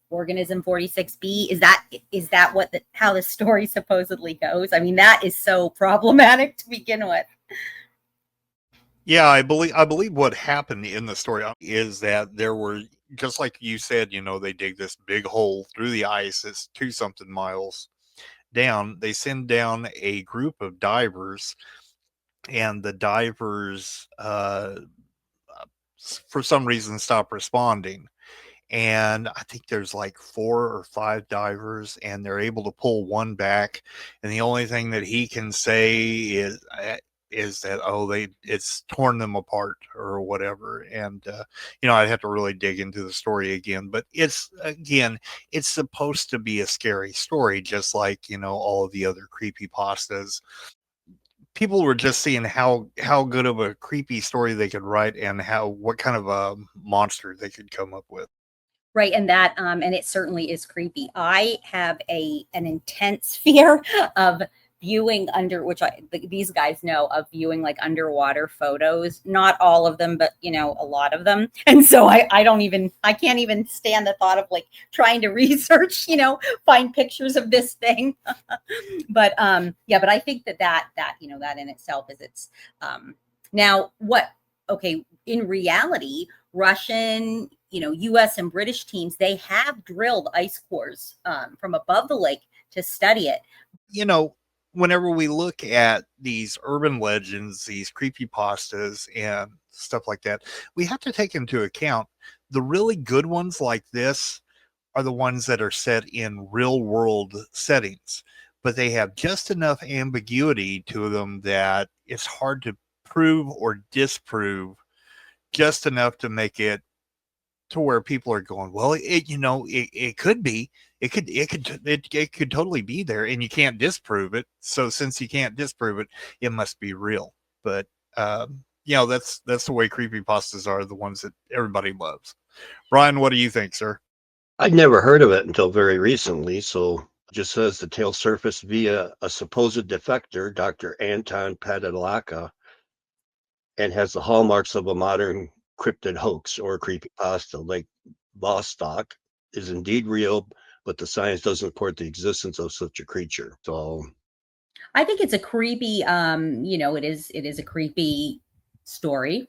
Organism 46b. Is that how the story supposedly goes? I mean, that is so problematic to begin with. Yeah, I believe what happened in the story is that there were, just like you said, they dig this big hole through the ice. It's 2-something miles down. They send down a group of divers, and the divers, for some reason, stop responding. And I think there's like 4 or 5 divers, and they're able to pull one back. And the only thing that he can say is that, it's torn them apart or whatever. And I'd have to really dig into the story again, but it's supposed to be a scary story, just like all of the other creepy pastas. People were just seeing how good of a creepy story they could write, and what kind of a monster they could come up with. Right, and it certainly is creepy. I have an intense fear of viewing these guys know of viewing like underwater photos. Not all of them, but a lot of them. And so I can't even stand the thought of like trying to research, find pictures of this thing. But but I think that in itself is now what. Okay, in reality, Russian, U.S. and British teams, they have drilled ice cores from above the lake to study it. Whenever we look at these urban legends, these creepypastas and stuff like that, we have to take into account the really good ones like this are the ones that are set in real world settings, but they have just enough ambiguity to them that it's hard to prove or disprove, just enough to make it to where people are going, well, it could be, it could totally be there, and you can't disprove it. So since you can't disprove it, it must be real. But that's the way creepypastas are, the ones that everybody loves. Brian, what do you think, sir? I'd never heard of it until very recently. So it just says the tale surfaced via a supposed defector, Dr. Anton Padalaka, and has the hallmarks of a modern cryptid hoax or creepypasta. Like Vostok is indeed real, but the science doesn't support the existence of such a creature. So I think it's a creepy, it is a creepy story.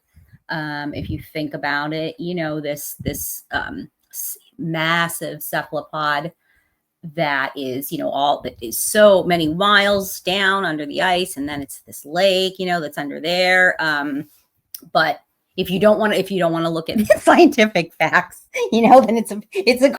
If you think about it, this massive cephalopod that is, that is so many miles down under the ice, and then it's this lake, that's under there. But if you don't want to look at the scientific facts, then it's a